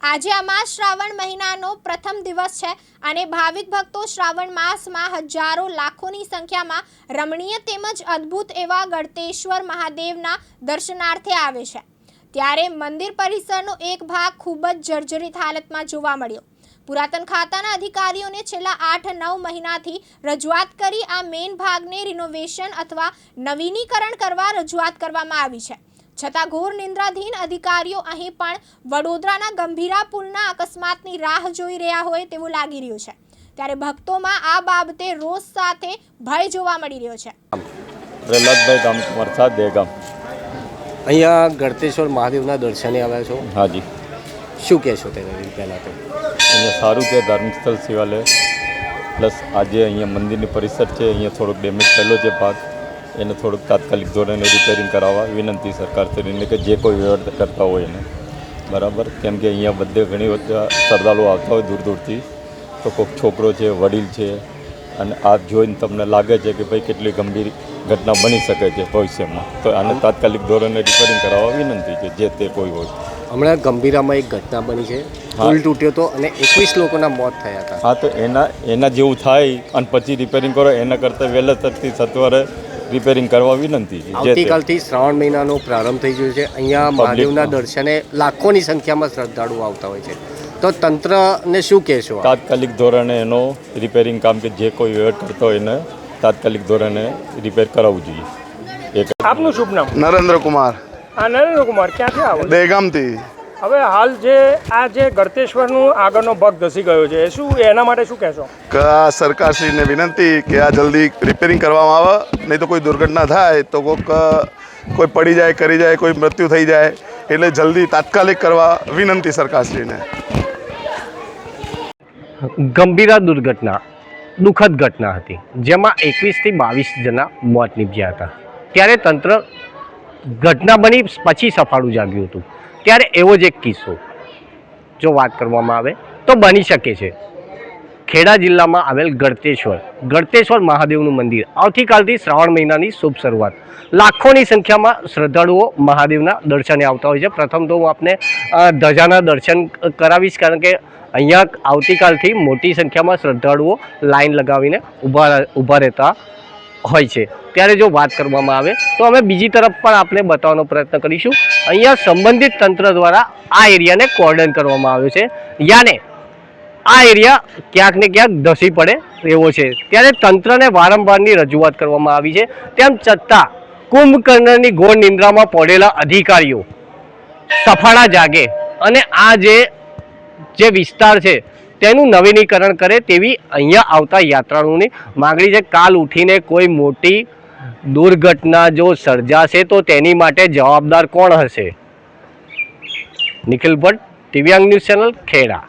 આજે અમાસ શ્રાવણ મહિનાનો પ્રથમ દિવસ છે અને ભાવિક ભક્તો શ્રાવણ માસમાં હજારો લાખોની સંખ્યામાં રમણીય તેમજ અદ્ભુત એવા ગળતેશ્વર મહાદેવના દર્શનાર્થે આવે છે। ત્યારે મંદિર પરિસરનો એક ભાગ ખૂબ જ જર્જરિત હાલતમાં જોવા મળ્યો। પુરાતન ખાતાના અધિકારીઓને છેલ્લા 8-9 મહિનાથી રજૂઆત કરી આ મેઇન ભાગને રિનોવેશન અથવા નવીનીકરણ કરવા રજૂઆત કરવામાં આવી છે, છતાં ઘોર નિંદ્રાધીન અધિકારીઓ અહીં પણ વડોદરાના ગંભીરા પુલના અકસ્માતની રાહ જોઈ રહ્યા હોય તેવું લાગી રહ્યું છે। ત્યારે ભક્તોમાં આ બાબતે રોષ સાથે ભય જોવા મળી રહ્યો છે। પ્રહલાદભાઈ ગામકુમાર સાથ દેગામ અહીંયા ગળતેશ્વર મહાદેવના દર્શને આવ્યા છો? હાજી। શું કહેશો તેના પહેલાં તો? અહીંયા સારું છે, ધાર્મિક સ્થળ શિવાલય પ્લસ આજે અહીંયા મંદિરની પરિસર છે, અહીંયા થોડોક ડેમેજ થયેલો છે ભાગ, એને થોડુંક તાત્કાલિક ધોરણે રિપેરિંગ કરાવવા વિનંતી સરકાર શ્રીને કે જે કોઈ વ્યવહાર કરતા હોય એને બરાબર, કેમ કે અહીંયા બધે ઘણી વખત શ્રદ્ધાળુઓ આવતા હોય દૂર દૂરથી, તો કોઈક છોકરો છે, વડીલ છે, અને આ જોઈને તમને લાગે છે કે ભાઈ કેટલી ગંભીર ઘટના બની શકે છે ભવિષ્યમાં, તો આને તાત્કાલિક ધોરણે રિપેરિંગ કરાવવા વિનંતી છે જે તે કોઈ હોય। હમણાં ગંભીરામાં એક ઘટના બની છે, પુલ તૂટ્યો હતો અને 21 લોકોના મોત થયા હતા। હા, તો એના જેવું થાય અને પછી રિપેરિંગ કરો એના કરતાં વહેલાસરથી સત્વરે રિપેરિંગ કરવા વિનંતી છે। આવતીકાલથી શ્રાવણ મહિનાનો પ્રારંભ થઈ ગયો છે। અહીંયા મહાદેવના દર્શને લાખોની સંખ્યામાં શ્રદ્ધાળુઓ આવતા હોય છે, તો તંત્રને શું કહેશો? તાત્કાલિક ધોરણે એનો રિપેરિંગ કામ કે જે કોઈ વ્યવહાર કરતો હોય એને તાત્કાલિક ધોરણે રિપેર કરાવવું જોઈએ। આપનું શુભ નામ? નરેન્દ્ર કુમાર। નરેન્દ્ર કુમાર, ક્યાંથી આવો? દહેગામથી। હવે હાલ આ જે ગળતેશ્વરનું આગળનો ભાગ ધસી ગયો છે, એના માટે શું કહેશો? કે આ સરકારશ્રીને વિનંતી કે આ જલ્દી રિપેરિંગ કરવામાં આવે, નહીં તો કોઈ દુર્ઘટના થાય તો કોઈ પડી જાય, કરી જાય, કોઈ મૃત્યુ થઈ જાય, એટલે જલ્દી તાત્કાલિક કરવા વિનંતી સરકારશ્રીને। ગંભીરા દુર્ઘટના, દુઃખદ ઘટના હતી, જેમાં 21 થી 22 જણા મોત નીપજ્યા હતા। ત્યારે તંત્ર ઘટના બની પછી સફાળું જાગ્યું હતું। ત્યારે એવો જ એક કિસ્સો જો વાત કરવામાં આવે તો બની શકે છે। ખેડા જિલ્લામાં આવેલ ગળતેશ્વર મહાદેવનું મંદિર આવતીકાલથી શ્રાવણ મહિનાની શુભ શરૂઆત, લાખોની સંખ્યામાં શ્રદ્ધાળુઓ મહાદેવના દર્શને આવતા હોય છે। પ્રથમ તો હું આપને ધજાના દર્શન કરાવીશ, કારણ કે અહીંયા આવતીકાલથી મોટી સંખ્યામાં શ્રદ્ધાળુઓ લાઈન લગાવીને ઊભા રહેતા હોય છે। ત્યારે જો વાત કરવામાં આવે તો અમે બીજી તરફ પણ આપણે બતાવવાનો પ્રયત્ન કરીશું। અહીંયા સંબંધિત તંત્ર દ્વારા આ એરિયાને કોર્ડન કરવામાં આવ્યો છે, યાને આ એરિયા ક્યાંક ને ક્યાંક ધસી પડે એવો છે। ત્યારે તંત્રને વારંવારની રજૂઆત કરવામાં આવી છે, તેમ છતાં કુંભકર્ણની ઘોર નિંદ્રામાં પડેલા અધિકારીઓ સફાળા જાગે અને આ જે વિસ્તાર છે તેનું નવીનીકરણ કરે તેવી અહીંયા આવતા યાત્રાળુઓની માગણી છે। કાલ ઉઠીને કોઈ મોટી દુર્ઘટના જો સર્જાશે તો તેની માટે જવાબદાર કોણ હશે? નિખિલ ભટ્ટ, દિવ્યાંગ ન્યૂઝ ચેનલ, ખેડા।